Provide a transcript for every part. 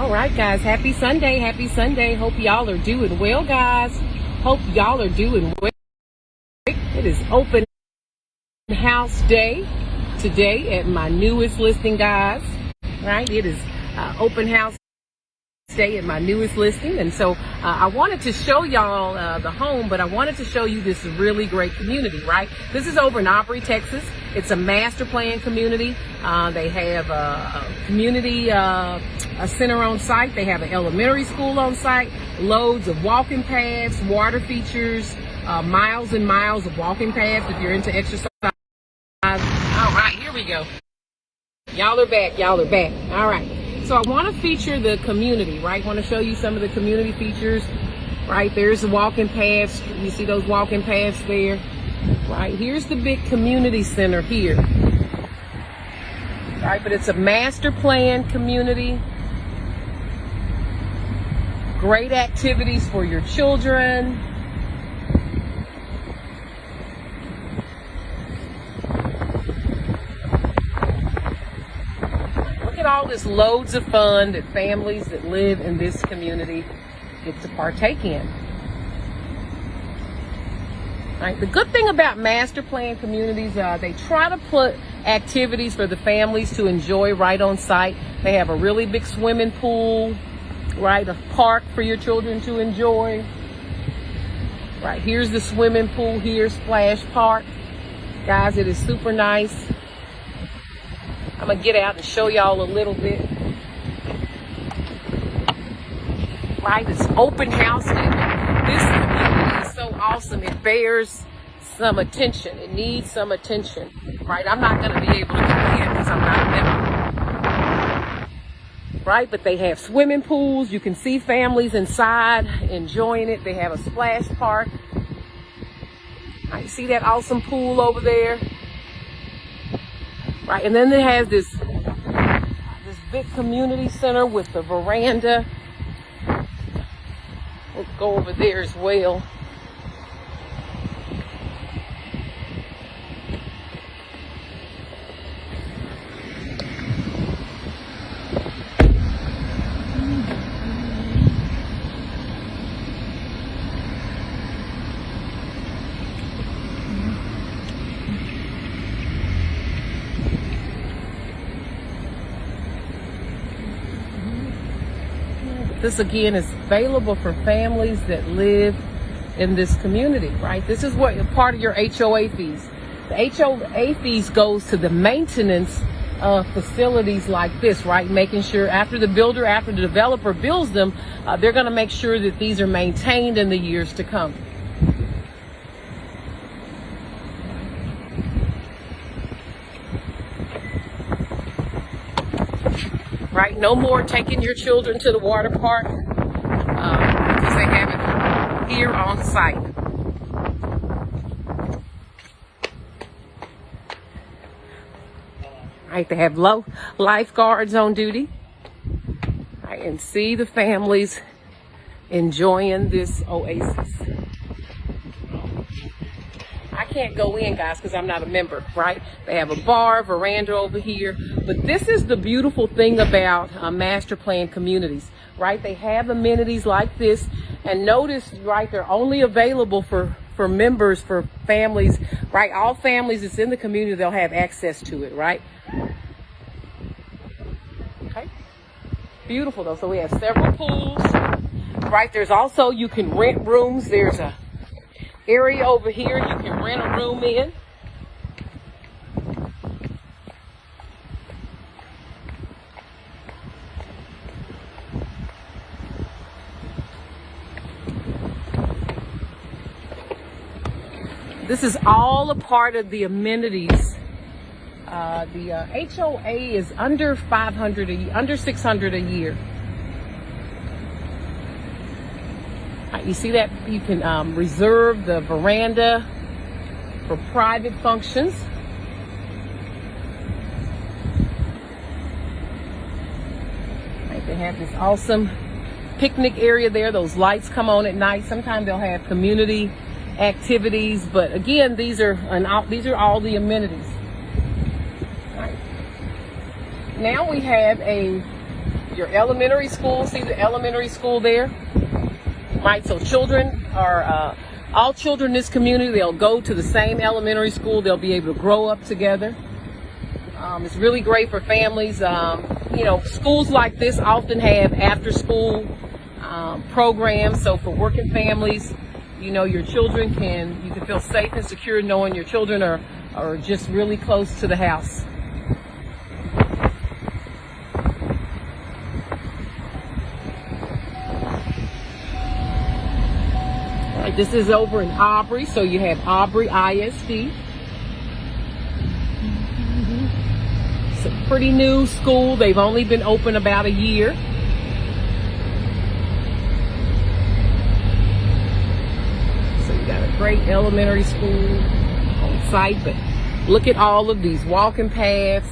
All right, guys, happy Sunday. Hope y'all are doing well, guys. Hope y'all are doing well. It is open house day today at my newest listing, guys. Right, it is open house day at my newest listing, and so I wanted to show y'all the home, but I wanted to show you this really great community. Right, this is over in Aubrey, Texas. It's a master plan community. They have a community a center on site. They have an elementary school on site, loads of walking paths, water features, miles and miles of walking paths if you're into exercise. All right, here we go. Y'all are back. All right. So I want to feature the community, right? I want to show you some of the community features, right? There's the walking paths. You see those walking paths there, right? Here's the big community center here, right? But it's a master plan community. Great activities for your children. All this loads of fun that families that live in this community get to partake in. Right. The good thing about master plan communities, they try to put activities for the families to enjoy right on site. They have a really big swimming pool, right? A park for your children to enjoy. Right, here's the swimming pool here, splash park. Guys, it is super nice. I'm gonna get out and show y'all a little bit. Right, it's open house. This community is so awesome. It bears some attention. It needs some attention. Right, I'm not gonna be able to go in because I'm not a member. Right, but they have swimming pools. You can see families inside enjoying it. They have a splash park. Right, see that awesome pool over there? Right, and then they have this big community center with the veranda. We'll go over there as well. This again is available for families that live in this community, right? This is what part of your HOA fees. The HOA fees goes to the maintenance of facilities like this, right? Making sure after the developer builds them, they're going to make sure that these are maintained in the years to come. Right, no more taking your children to the water park because they have it here on site. Right, they have lifeguards on duty. Right, and see the families enjoying this oasis. I can't go in, guys, because I'm not a member, right? They have a bar, veranda over here. But this is the beautiful thing about master plan communities, right? They have amenities like this. And notice, right, they're only available for members, for families, right? All families that's in the community, they'll have access to it, right? Okay. Beautiful, though. So we have several pools, right? There's also, you can rent rooms. There's a area over here you can rent a room in. This is all a part of the amenities. The HOA is under $500, under $600 a year. You see that you can reserve the veranda for private functions. Right, they have this awesome picnic area there. Those lights come on at night. Sometimes they'll have community activities, but again, these are all the amenities. Right. Now we have a your elementary school. See the elementary school there? Right, so children are, all children in this community, they'll go to the same elementary school. They'll be able to grow up together. It's really great for families. You know, schools like this often have after school programs. So for working families, you know, your children you can feel safe and secure knowing your children are just really close to the house. All right, this is over in Aubrey, so you have Aubrey ISD. It's a pretty new school. They've only been open about a year. So you got a great elementary school on site, but look at all of these walking paths.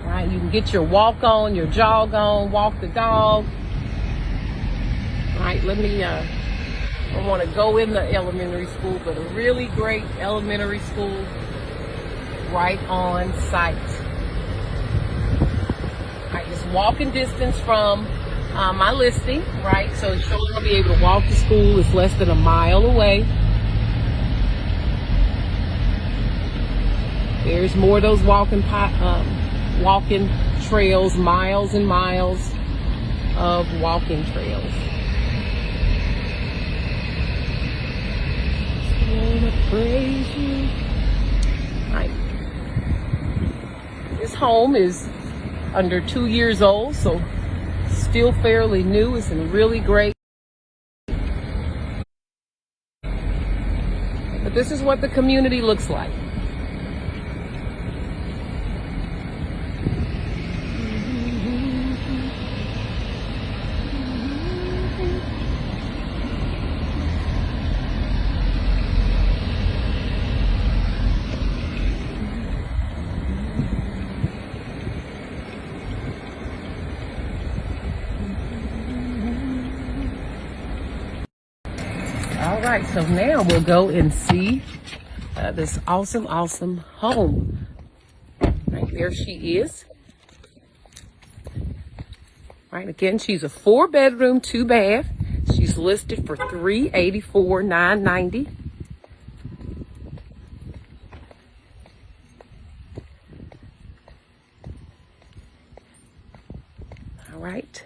All right, you can get your walk on, your jog on, walk the dog. All right, I want to go in the elementary school, but a really great elementary school right on site. Right, just walking distance from my listing, right? So children will be able to walk to school. It's less than a mile away. There's more of those walking trails, miles and miles of walking trails. Praise you. Right. This home is under 2 years old, so still fairly new. It's in really great. But this is what the community looks like. All right, so now we'll go and see this awesome home. Right there she is. Right, again, she's a 4-bedroom, 2-bath. She's listed for $384,990. All right,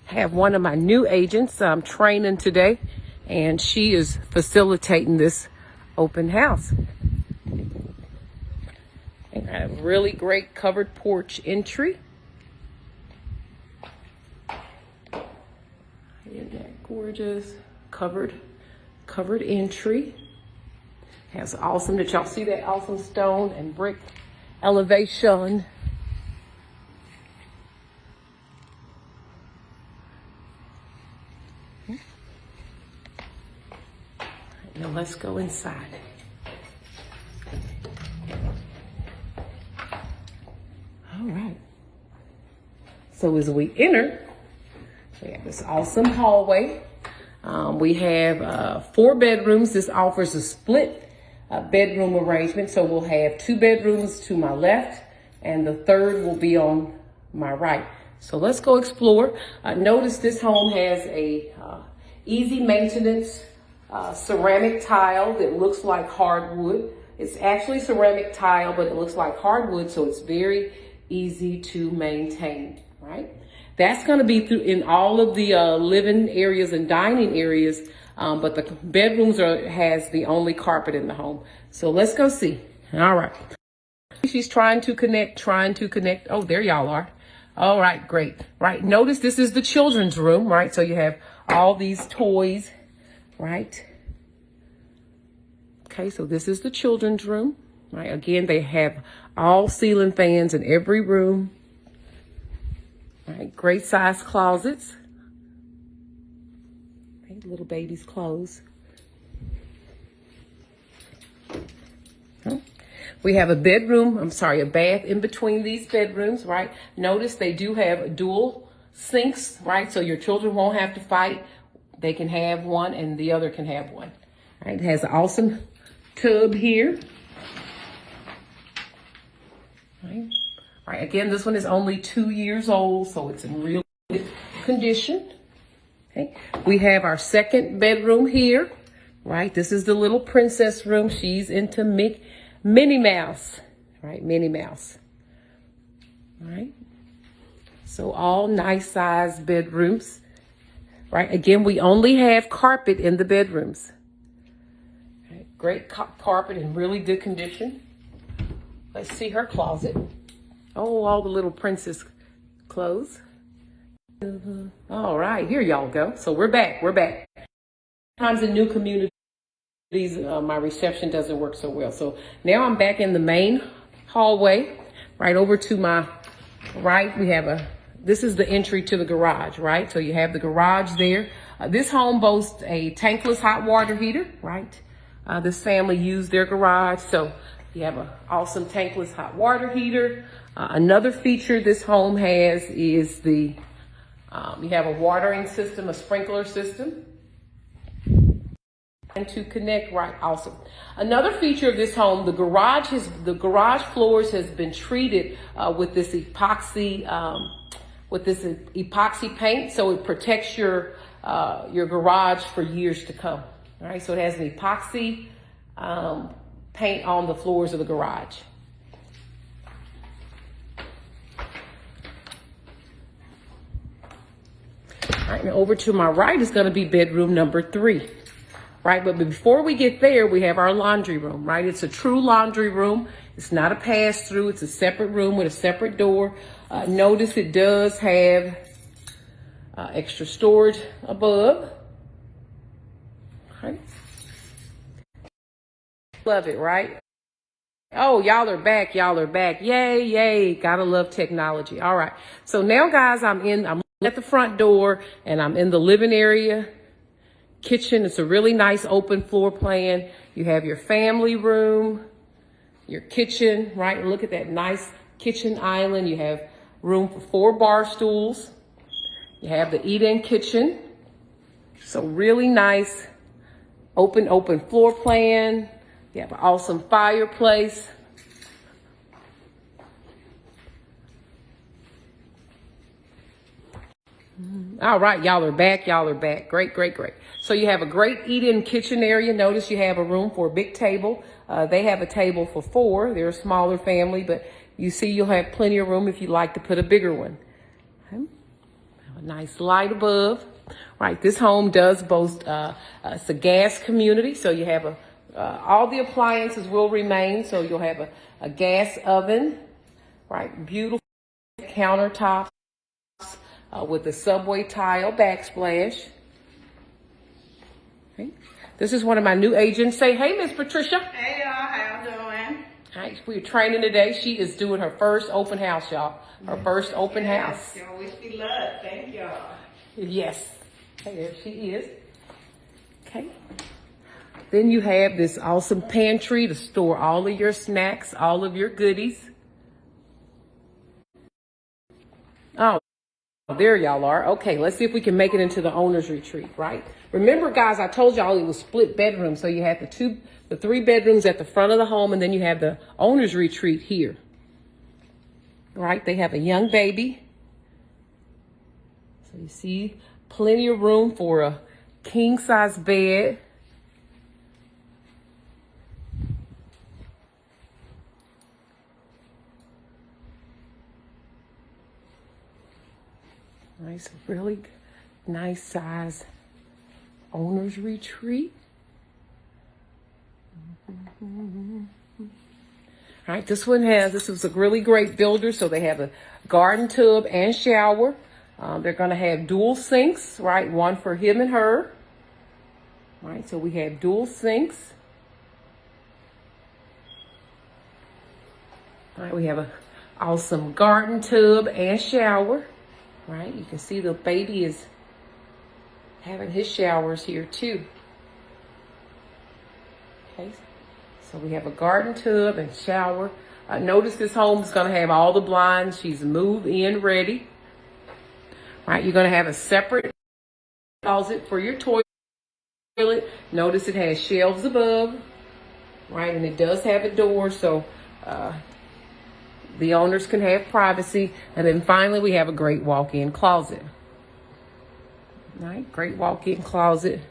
have one of my new agents training today, and she is facilitating this open house. And I have a really great covered porch entry. Isn't that gorgeous? Covered entry. Has awesome, did y'all see that awesome stone and brick elevation? Now let's go inside. All right. So as we enter, we have this awesome hallway. We have 4 bedrooms. This offers a split bedroom arrangement. So we'll have 2 bedrooms to my left, and the third will be on my right. So let's go explore. Notice this home has a easy maintenance ceramic tile that looks like hardwood. It's actually ceramic tile, but it looks like hardwood, so it's very easy to maintain, right? That's going to be in all of the living areas and dining areas, but the bedrooms has the only carpet in the home. So let's go see. All right. She's trying to connect. Oh, there y'all are. All right, great. Right, notice this is the children's room, right? So you have all these toys, right? Okay, so this is the children's room, right? Again, they have all ceiling fans in every room. All right, great size closets. Okay, little baby's clothes. We have a bath in between these bedrooms, right? Notice they do have dual sinks, right? So your children won't have to fight. They can have one and the other can have one. All right, it has an awesome tub here. All right, again, this one is only 2 years old, so it's in real condition. Okay. We have our second bedroom here, right? This is the little princess room. She's into Minnie Mouse, right? Minnie Mouse, right? So all nice sized bedrooms, right? Again, we only have carpet in the bedrooms. Okay. Great carpet in really good condition. Let's see her closet. Oh, all the little princess clothes. All right, here y'all go. So we're back. Sometimes in new communities, my reception doesn't work so well. So now I'm back in the main hallway. Right over to my right, we have this is the entry to the garage, right? So you have the garage there. This home boasts a tankless hot water heater, right? This family used their garage, so you have an awesome tankless hot water heater. Another feature this home has is you have a watering system, a sprinkler system. And to connect, right, awesome. Another feature of this home, the garage floors has been treated with this epoxy paint, so it protects your garage for years to come. All right, so it has an epoxy paint on the floors of the garage. All right, now over to my right is going to be bedroom number 3. Right, but before we get there, we have our laundry room, right? It's a true laundry room. It's not a pass-through. It's a separate room with a separate door. Notice it does have extra storage above. Okay. Love it, right? Oh, y'all are back. Yay, yay. Gotta love technology. All right. So now, guys, I'm at the front door, and I'm in the living area. Kitchen. It's a really nice open floor plan. You have your family room, your kitchen, right? And look at that nice kitchen island. You have room for 4 bar stools. You have the eat-in kitchen. So really nice open floor plan. You have an awesome fireplace. All right, y'all are back. Great. So you have a great eat-in kitchen area. Notice you have a room for a big table. They have a table for 4. They're a smaller family, but you see you'll have plenty of room if you'd like to put a bigger one. Okay. A nice light above. Right, this home does boast it's a gas community, so you have all the appliances will remain. So you'll have a gas oven, right? Beautiful countertops. With the subway tile backsplash. Okay. This is one of my new agents. Say, hey, Miss Patricia. Hey, y'all. How y'all doing? Right, we're training today. She is doing her first open house, y'all. Her first open house. Y'all wish me luck. Thank y'all. Yes. Hey, there she is. Okay. Then you have this awesome pantry to store all of your snacks, all of your goodies. Oh. There y'all are. Okay, let's see if we can make it into the owner's retreat, right? Remember, guys, I told y'all it was split bedrooms. So you have the 3 bedrooms at the front of the home, and then you have the owner's retreat here. Right? They have a young baby. So you see plenty of room for a king-size bed. Nice, really nice size owner's retreat. All right, this was a really great builder. So they have a garden tub and shower. They're going to have dual sinks, right? One for him and her. All right, so we have dual sinks. All right, we have a awesome garden tub and shower. Right, you can see the baby is having his showers here too. Okay, so we have a garden tub and shower. Notice this home is going to have all the blinds. She's move-in ready. Right, you're going to have a separate closet for your toilet. Notice it has shelves above. Right, and it does have a door, so The owners can have privacy. And then finally, we have a great walk-in closet. All right, great walk-in closet.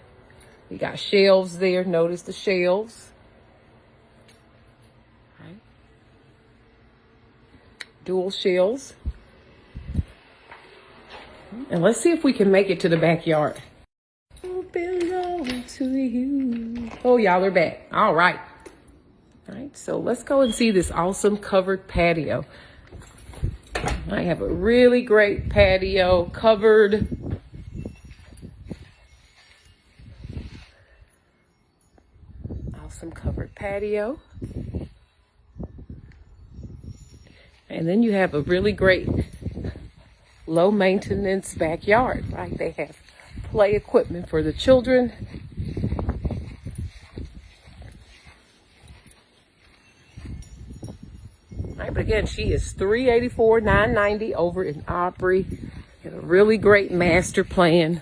We got shelves there. Notice the shelves. All right. Dual shelves. And let's see if we can make it to the backyard. Belong to you. Oh, y'all are back. All right. All right, so let's go and see this awesome covered patio. I have a really great patio, covered. Awesome covered patio. And then you have a really great low maintenance backyard, right? They have play equipment for the children. Right, but again, she is $384,990 over in Aubrey. In a really great master plan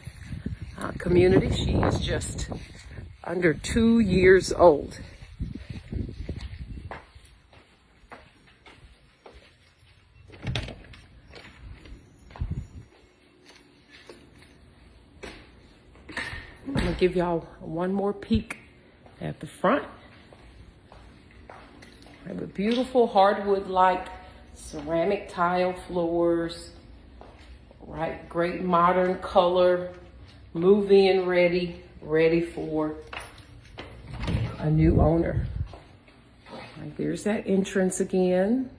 community. She is just under 2 years old. I'm gonna give y'all one more peek at the front. I have a beautiful hardwood-like ceramic tile floors, right? Great modern color, move-in ready for a new owner. Right, there's that entrance again.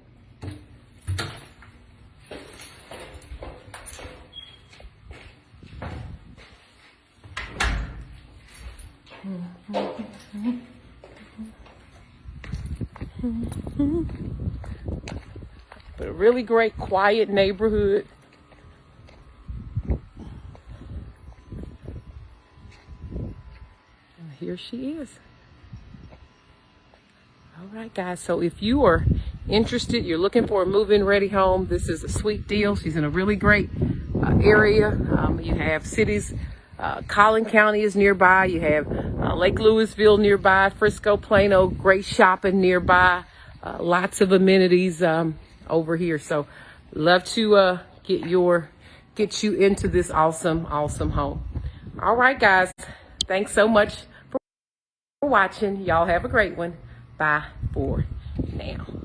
But a really great quiet neighborhood. And here she is. All right, guys, so if you are interested, you're looking for a move-in ready home, this is a sweet deal. She's in a really great area. You have cities, Collin County is nearby. You have Lake Louisville nearby, Frisco, Plano, great shopping nearby. Lots of amenities over here. So love to get you into this awesome home. All right, guys, thanks so much for watching. Y'all have a great one. Bye for now.